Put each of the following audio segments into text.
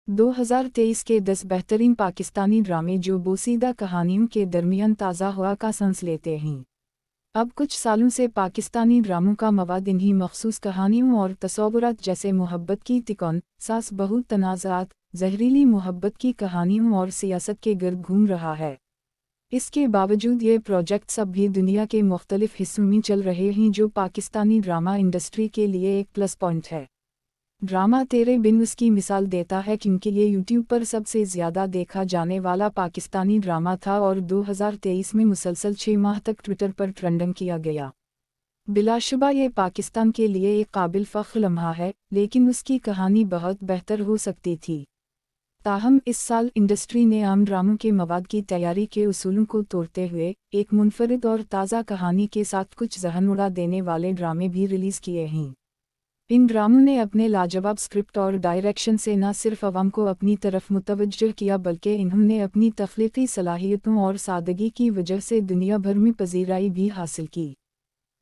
2023 के 10 बेहतरीन पाकिस्तानी ड्रामे जो बोसीदा कहानियों के दरमियान ताज़ा हवा का सांस लेते हैं। अब कुछ सालों से पाकिस्तानी ड्रामों का मवाद इन्हीं मखसूस कहानियों और तसव्वुरात जैसे मोहब्बत की तिकोन, सास बहू तनाज़ात, जहरीली मोहब्बत की कहानियों और सियासत के गिर्द घूम रहा है। इसके बावजूद ये प्रोजेक्ट्स अब भी दुनिया के मुख्तलिफ हिस्सों में चल रहे हैं, जो पाकिस्तानी ड्रामा इंडस्ट्री के लिए एक प्लस पॉइंट है। ड्रामा तेरे बिन उसकी मिसाल देता है, क्योंकि ये यूट्यूब पर सबसे ज़्यादा देखा जाने वाला पाकिस्तानी ड्रामा था और 2023 में मुसलसल 6 माह तक ट्विटर पर ट्रेंडिंग किया गया। बिलाशुबा ये पाकिस्तान के लिए एक काबिल फ़ख्र लम्हा है, लेकिन उसकी कहानी बहुत बेहतर हो सकती थी। ताहम इस साल इंडस्ट्री ने आम ड्रामों के मवाद की तैयारी के उसूलों को तोड़ते हुए एक मुनफरिद और ताज़ा कहानी के साथ कुछ जहन उड़ा देने वाले ड्रामे भी रिलीज़ किए हैं। इन ड्रामों ने अपने लाजवाब स्क्रिप्ट और डायरेक्शन से न सिर्फ अवाम को अपनी तरफ मुतवज्जह किया, बल्कि इन्होंने अपनी तख्लीकी सलाहियतों और सादगी की वजह से दुनिया भर में पजीराई भी हासिल की।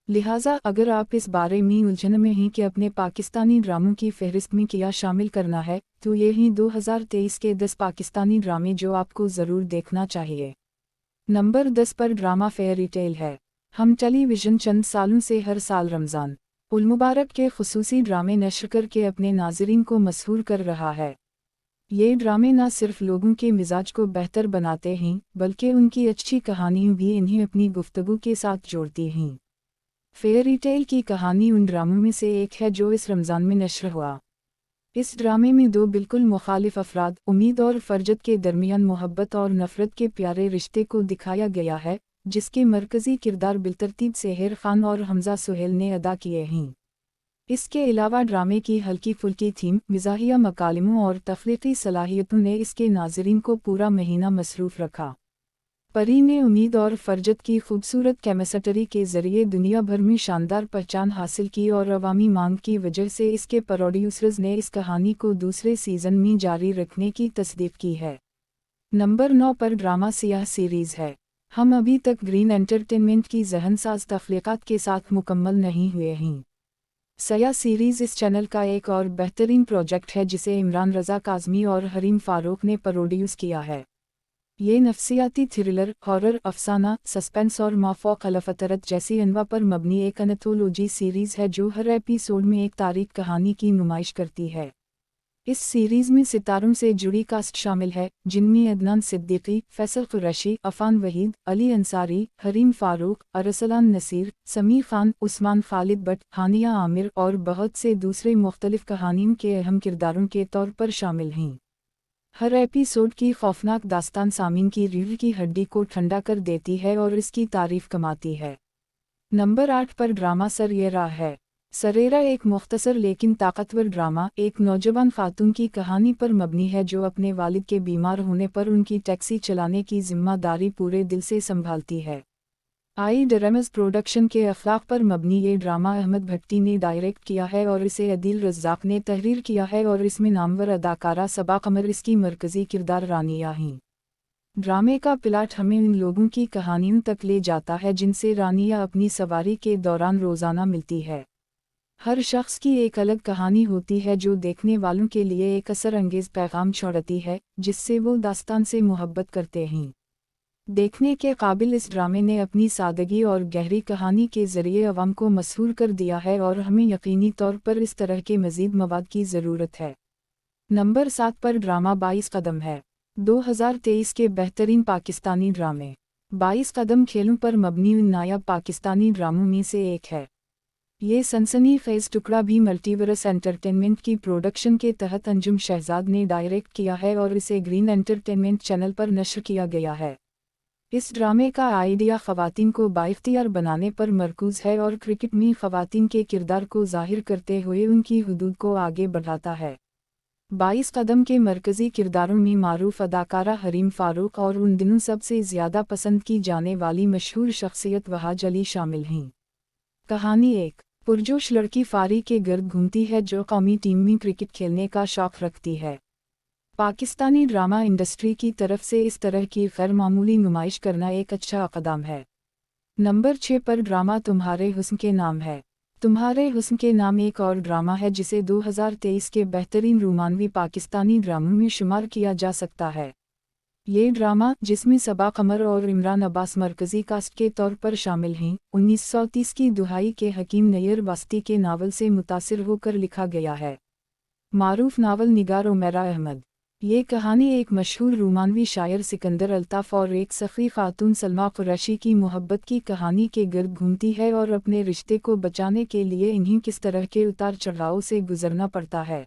लिहाजा अगर आप इस बारे में उलझन में हैं कि अपने पाकिस्तानी ड्रामों की फहरिस्त में क्या शामिल करना है, तो ये ही 2023 के 10 पाकिस्तानी ड्रामे जो आपको ज़रूर देखना चाहिए। नंबर 10 पर ड्रामा फेयरी टेल है। हम टेलीविज़न चंद सालों से हर साल रमज़ान उल मुबारक के खुसूसी ड्रामे नश्र करके अपने नाज़रीन को मसहूर कर रहा है। ये ड्रामे न सिर्फ लोगों के मिजाज को बेहतर बनाते हैं, बल्कि उनकी अच्छी कहानियाँ भी इन्हें अपनी गुफ्तगू के साथ जोड़ती हैं। फेयरी टेल की कहानी उन ड्रामों में से एक है जो इस रमज़ान में नश्र हुआ। इस ड्रामे में दो बिल्कुल मुखालिफ अफराद, उम्मीद और फरजत के दरमियान मोहब्बत और नफ़रत के प्यारे रिश्ते को दिखाया गया है, जिसके मरकज़ी किरदार बिलतरतीब सेहर खान और हमजा सुहेल ने अदा किए हैं। इसके अलावा ड्रामे की हल्की फुल्की थीम, मिज़ाहिया मकालिमों और तख्लीकी सलाहियतों ने इसके नाज़रीन को पूरा महीना मसरूफ़ रखा। परी ने उम्मीद और फरजत की खूबसूरत केमिस्ट्री के ज़रिए दुनिया भर में शानदार पहचान हासिल की और अवामी मांग की वजह से इसके प्रोड्यूसर्स ने इस कहानी को दूसरे सीज़न में जारी रखने की तस्दीक की है। नंबर 9 पर ड्रामा सियाह सीरीज़ है। हम अभी तक ग्रीन एंटरटेनमेंट की जहनसाज तख्लीक़ात के साथ मुकम्मल नहीं हुए हैं। सियाह सीरीज़ इस चैनल का एक और बेहतरीन प्रोजेक्ट है, जिसे इमरान रज़ा काज़मी और हरीम फ़ारूक ने प्रोड्यूस किया है। ये नफ्सियाती थ्रिलर, हॉरर, अफसाना, सस्पेंस और माफ़ौक़-अल-फ़तरत जैसी अनवा पर मबनी एक एंथोलॉजी सीरीज़ है, जो हर एपिसोड में एक तारीख़ कहानी की नुमाइश करती है। इस सीरीज़ में सितारों से जुड़ी कास्ट शामिल है, जिनमें अदनान सिद्दीकी, फैसल कुरैशी, अफ़ान वहीद, अली अंसारी, हरीम फ़ारूक, अरसलान नसीर, समीर खान, उस्मान खालिद बट, हानिया आमिर और बहुत से दूसरे मुख्तलिफ कहानियों के अहम किरदारों के तौर पर शामिल हैं। हर एपिसोड की खौफनाक दास्तान सामीन की रीढ़ की हड्डी को ठंडा कर देती है और इसकी तारीफ कमाती है। नंबर 8 पर ड्रामा सरेरा है। सरेरा एक मुख्तसर लेकिन ताकतवर ड्रामा एक नौजवान खातून की कहानी पर मबनी है, जो अपने वालिद के बीमार होने पर उनकी टैक्सी चलाने की जिम्मेदारी पूरे दिल से संभालती है। आई ड्रामास प्रोडक्शन के अखलाक पर मबनी ये ड्रामा अहमद भट्टी ने डायरेक्ट किया है और इसे अदील रज़्ज़ाक ने तहरीर किया है और इसमें नामवर अदाकारा सबा कमर इसकी मरकज़ी किरदार रानिया हैं। ड्रामे का प्लाट हमें उन लोगों की कहानियों तक ले जाता है जिनसे रानिया अपनी सवारी के दौरान रोज़ाना मिलती है। हर शख्स की एक अलग कहानी होती है, जो देखने वालों के लिए एक असर अंगेज़ पैगाम छोड़ती है, जिससे वो दास्तान से मोहब्बत करते हैं। देखने के काबिल इस ड्रामे ने अपनी सादगी और गहरी कहानी के ज़रिए अवाम को मसहूर कर दिया है और हमें यकीनी तौर पर इस तरह के मज़ीद मवाद की ज़रूरत है। नंबर 7 पर ड्रामा 22 कदम है। 2023 के बेहतरीन पाकिस्तानी ड्रामे 22 कदम खेलों पर मबनी उन नायाब पाकिस्तानी ड्रामों में से एक है। ये सनसनी खेज़ टुकड़ा भी मल्टीवर्स एंटरटेनमेंट की प्रोडक्शन के तहत अंजुम शहजाद ने डायरेक्ट किया है और इसे ग्रीन एंटरटेनमेंट चैनल पर नश्र किया गया है। इस ड्रामे का आइडिया ख़वातीन को बाइख्तियार बनाने पर मरकूज़ है और क्रिकेट में ख़वातीन के किरदार को ज़ाहिर करते हुए उनकी हुदूद को आगे बढ़ाता है। 22 कदम के मरकज़ी किरदारों में मारूफ अदाकारा हरीम फ़ारूक और उन दिनों सबसे ज़्यादा पसंद की जाने वाली मशहूर शख्सियत वहाज अली शामिल हैं। कहानी एक पुरजोश लड़की फ़ारी के गर्द घूमती है, जो कौमी टीम में क्रिकेट खेलने का शौक़ रखती है। पाकिस्तानी ड्रामा इंडस्ट्री की तरफ से इस तरह की गैर मामूली नुमाइश करना एक अच्छा कदम है। नंबर 6 पर ड्रामा तुम्हारे हुस्न के नाम है। तुम्हारे हुस्न के नाम एक और ड्रामा है जिसे 2023 के बेहतरीन रोमानवी पाकिस्तानी ड्रामों में शुमार किया जा सकता है। ये ड्रामा, जिसमें सबा कमर और इमरान अब्बास मरकजी कास्ट के तौर पर शामिल हैं, 1930 की दुहाई के हकीम नैयर वास्ती के नावल से मुतासिर होकर लिखा गया है। मारूफ नावल निगार उमैरा अहमद। ये कहानी एक मशहूर रोमानवी शायर सिकंदर अल्ताफ़ और एक सफ़ी खातून सलमा कुरैशी की मोहब्बत की कहानी के गिर्द घूमती है और अपने रिश्ते को बचाने के लिए इन्हें किस तरह के उतार चढ़ाव से गुजरना पड़ता है।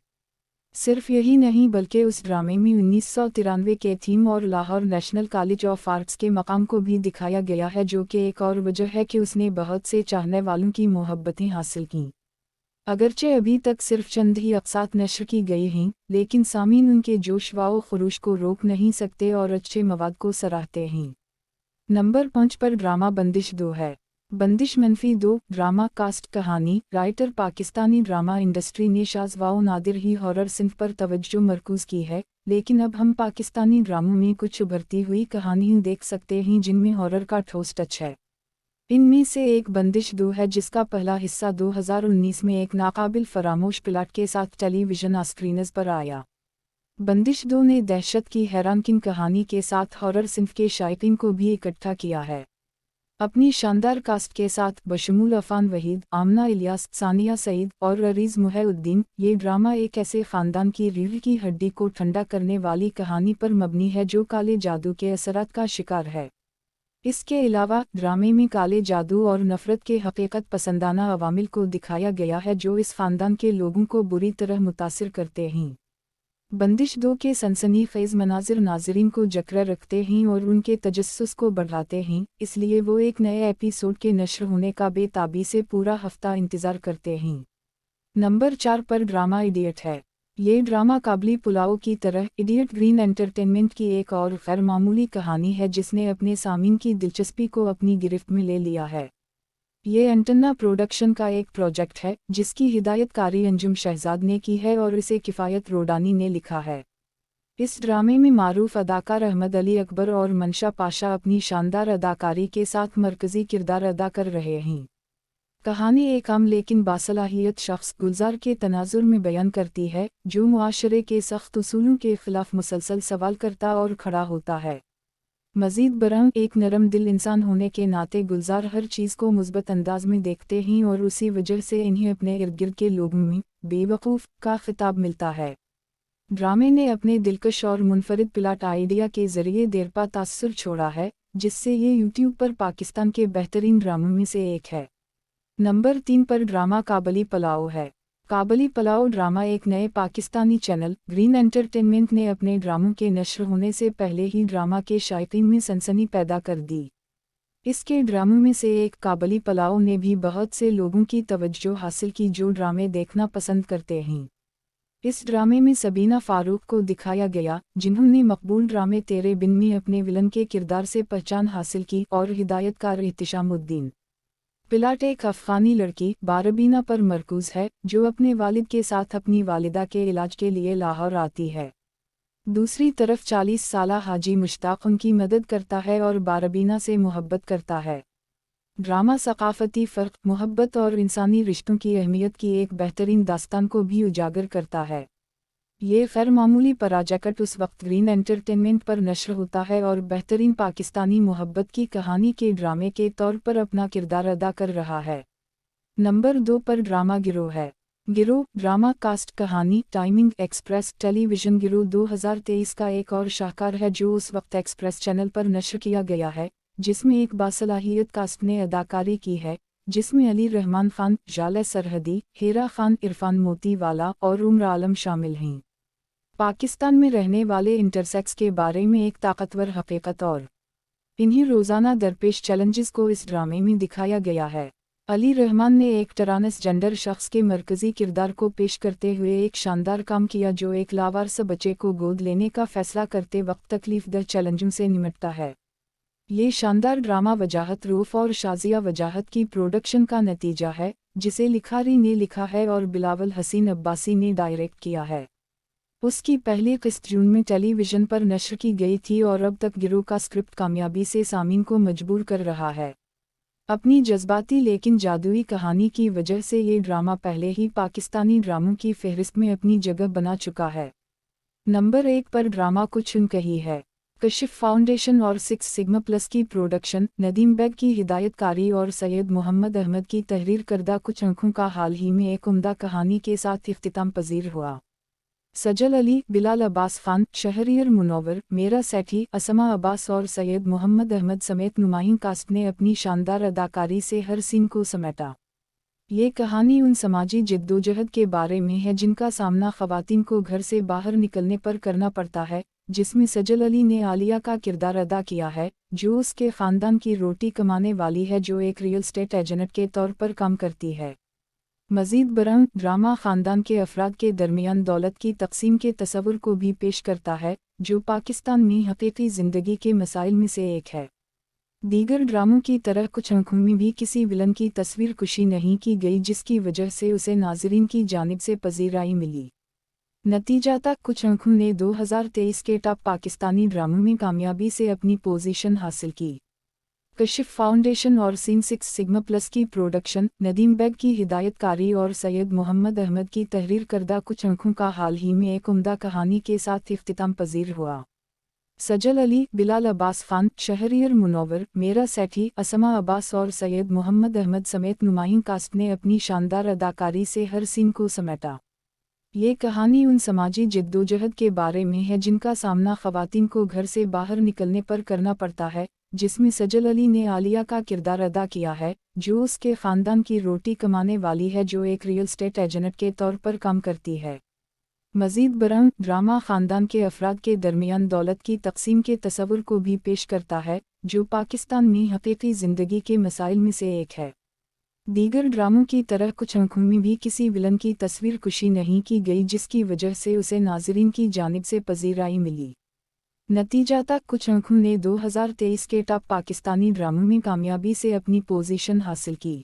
सिर्फ यही नहीं बल्कि उस ड्रामे में 1993 के थीम और Lahore national college of arts के मकाम को भी दिखाया गया है, जो कि एक और वजह है कि उसने बहुत से चाहने वालों की मोहब्बतें हासिल कीं। अगरचे अभी तक सिर्फ चंद ही अक़सात नश्र की गई हैं, लेकिन सामीन उनके जोश व खरूश को रोक नहीं सकते और अच्छे मवाद को सराहते हैं। नंबर 5 पर ड्रामा बंदिश 2 है। बंदिश -2 ड्रामा कास्ट कहानी राइटर पाकिस्तानी ड्रामा इंडस्ट्री ने शाज़ व नादिर ही हॉरर सिंफ पर तवज्जो मरकूज़ की है, लेकिन अब हम पाकिस्तानी ड्रामों में कुछ उभरती हुई कहानियाँ देख सकते हैं जिनमें हॉरर का ठोस टच है। इनमें से एक बंदिश 2 है, जिसका पहला हिस्सा 2019 में एक नाकाबिल फरामोश प्लाट के साथ टेलीविज़न स्क्रीन्स पर आया। बंदिश 2 ने दहशत की हैरानकुन कहानी के साथ हॉरर सिंफ के शायकीन को भी इकट्ठा किया है। अपनी शानदार कास्ट के साथ बशमूल अफान वहीद, आमना इलियास, सानिया सईद और अरीज मुहिउद्दीन, ये ड्रामा एक ऐसे ख़ानदान की रीढ़ की हड्डी को ठंडा करने वाली कहानी पर मबनी है जो काले जादू के असरात का शिकार है। इसके अलावा ड्रामे में काले जादू और नफ़रत के हकीकत पसंदाना अवामिल को दिखाया गया है जो इस ख़ानदान के लोगों को बुरी तरह मुतासिर करते हैं। बंदिश 2 के सनसनीखेज़ मनाजिर नाज़रीन को जकरा रखते हैं और उनके तजस्सुस को बढ़ाते हैं, इसलिए वो एक नए एपिसोड के नश्र होने का बेताबी से पूरा हफ्ता इंतज़ार करते हैं। नंबर 4 पर ड्रामा इडियट है। ये ड्रामा काबली पुलाव की तरह इडियट ग्रीन एंटरटेनमेंट की एक और गैर मामूली कहानी है जिसने अपने सामीन की दिलचस्पी को अपनी गिरफ्त में ले लिया है। ये एंटना प्रोडक्शन का एक प्रोजेक्ट है जिसकी हिदायतकारी अंजुम शहजाद ने की है और इसे किफ़ायत रोडानी ने लिखा है। इस ड्रामे में मारूफ अदाकार अहमद अली अकबर और मंशा पाशा अपनी शानदार अदाकारी के साथ मरकज़ी किरदार अदा कर रहे हैं। कहानी एक आम लेकिन बासलाहियत शख्स गुलजार के तनाजुर में बयान करती है, जो मुआशरे के सख्त उसूलों के खिलाफ मुसलसल सवाल करता और खड़ा होता है। मज़ीद बरंग एक नरम दिल इंसान होने के नाते गुलजार हर चीज़ को मुस्बत अंदाज में देखते हैं और उसी वजह से इन्हें अपने इर्द गिर्द के लोगों में बेवकूफ़ का खिताब मिलता है। ड्रामे ने अपने दिलकश और मुनफरिद प्लाट आइडिया के ज़रिए देरपा तासुर छोड़ा है, जिससे ये यूट्यूब पर पाकिस्तान के बेहतरीन ड्रामों में से एक है। नंबर 3 पर ड्रामा काबली पलाओ है। काबली पलाओ ड्रामा एक नए पाकिस्तानी चैनल ग्रीन एंटरटेनमेंट ने अपने ड्रामों के नश्र होने से पहले ही ड्रामा के शायकीन में सनसनी पैदा कर दी। इसके ड्रामों में से एक काबली पलाओ ने भी बहुत से लोगों की तवज्जो हासिल की जो ड्रामे देखना पसंद करते हैं। इस ड्रामे में सबीना फ़ारूक को दिखाया गया, जिन्होंने मकबूल ड्रामे तेरे बिन में अपने विलन के किरदार से पहचान हासिल की, और हिदायतकार एहतिशामुद्दीन। प्लाट एक अफ़गानी लड़की बारबीना पर मरकूज़ है, जो अपने वालिद के साथ अपनी वालिदा के इलाज के लिए लाहौर आती है। दूसरी तरफ 40 साला हाजी मुश्ताक उनकी मदद करता है और बारबीना से मोहब्बत करता है। ड्रामा सकाफ़ती फ़र्क, मोहब्बत और इंसानी रिश्तों की अहमियत की एक बेहतरीन दास्तान को भी उजागर करता है। ये गैर मामूली प्रोजेक्ट उस वक्त ग्रीन एंटरटेनमेंट पर नश्र होता है और बेहतरीन पाकिस्तानी मोहब्बत की कहानी के ड्रामे के तौर पर अपना किरदार अदा कर रहा है। नंबर 2 पर ड्रामा गिरोह है। गिरोह ड्रामा कास्ट कहानी टाइमिंग एक्सप्रेस टेलीविज़न गिरोह 2023 का एक और शाहकार है जो उस वक्त एक्सप्रेस चैनल पर नश्र किया गया है, जिसमें एक बासलाहियत कास्ट ने अदाकारी की है, जिसमें अली रहमान खान, जाले सरहदी, हेरा खान, इरफान मोतीवाला और उम्र आलम शामिल हैं। पाकिस्तान में रहने वाले इंटरसेक्स के बारे में एक ताकतवर हकीकत और इन्हीं रोज़ाना दरपेश चैलेंजेस को इस ड्रामे में दिखाया गया है। अली रहमान ने एक ट्रांसजेंडर शख्स के मरकज़ी किरदार को पेश करते हुए एक शानदार काम किया जो एक लावारिस बच्चे को गोद लेने का फैसला करते वक्त तकलीफदह चैलेंजों से निपटता है। ये शानदार ड्रामा वजाहत रूफ और शाजिया वजाहत की प्रोडक्शन का नतीजा है, जिसे लिखारी ने लिखा है और बिलावल हसीन अब्बासी ने डायरेक्ट किया है। उसकी पहली किस्त जून में टेलीविज़न पर नश्र की गई थी और अब तक गिरोह का स्क्रिप्ट कामयाबी से सामीन को मजबूर कर रहा है। अपनी जज्बाती लेकिन जादुई कहानी की वजह से ये ड्रामा पहले ही पाकिस्तानी ड्रामों की फहरिस्त में अपनी जगह बना चुका है। नंबर 1 पर ड्रामा कुछ कही है। कशिफ फाउंडेशन और 6 सिग्मा प्लस की प्रोडक्शन, नदीम बेग की हिदायतकारी और सैयद मोहम्मद अहमद की तहरीर करदा कुछ आँखों का हाल ही में एक उम्दा कहानी के साथ इख्तिताम पजीर हुआ। सजल अली, बिलाल अब्बास खान, शहरियर मुनव्वर, मेरा सेठी, असमा अब्बास और सैयद मोहम्मद अहमद समेत नुमाइं कास्ट ने अपनी शानदार अदाकारी से हर सीन को समेटा। ये कहानी उन समाजी जिद्दोजहद के बारे में है जिनका सामना ख़वातीन को घर से बाहर निकलने पर करना पड़ता है, जिसमें सजल अली ने आलिया का किरदार अदा किया है, जो उसके ख़ानदान की रोटी कमाने वाली है जो एक रियल एस्टेट एजेंट के तौर पर काम करती है। मज़ीद बरआं, ड्रामा ख़ानदान के अफराद के दरमियान दौलत की तक़सीम के तस्वुर को भी पेश करता है, जो पाकिस्तान में हकीकी ज़िंदगी के मसाइल में से एक है। दीगर ड्रामों की तरह कुछ आँखों में भी किसी विलन की तस्वीर कुशी नहीं की गई जिसकी वजह से उसे नाज़रीन की जानिब से पजीराई मिली। नतीजाता कुछ आँखों ने 2023 के टॉप पाकिस्तानी ड्रामों में कामयाबी से अपनी पोजीशन हासिल की। कशिफ फाउंडेशन और सीन 6 सिग्मा प्लस की प्रोडक्शन, नदीम बेग की हिदायतकारी और सैयद मोहम्मद अहमद की तहरीर करदा कुछ आँखों का हाल ही में एक उम्दा कहानी के साथ इख्तिताम पजीर हुआ। सजल अली, बिलाल अब्बास खान, शहरियर मुनव्वर, मेरा सेठी, असमा अब्बास और सैयद मोहम्मद अहमद समेत नुमाइं कास्ट ने अपनी शानदार अदाकारी से हर सीन को समेटा। ये कहानी उन समाजी जिद्दोजहद के बारे में है जिनका सामना ख़वातीन को घर से बाहर निकलने पर करना पड़ता है, जिसमें सजल अली ने आलिया का किरदार अदा किया है, जो उसके ख़ानदान की रोटी कमाने वाली है जो एक रियल एस्टेट एजेंट के तौर पर काम करती है। मज़ीद बरआं, ड्रामा ख़ानदान के अफराद के दरमियान दौलत की तक़सीम के तस्वुर को भी पेश करता है, जो पाकिस्तान में हकीकी ज़िंदगी के मसाइल में से एक है। दीगर ड्रामों की तरह कुछ आँखों में भी किसी विलन की तस्वीर कुशी नहीं की गई जिसकी वजह से उसे नाज़रीन की जानिब से पजीराई मिली। नतीजाता कुछ आँखों ने 2023 के टॉप पाकिस्तानी ड्रामों में कामयाबी से अपनी पोजीशन हासिल की।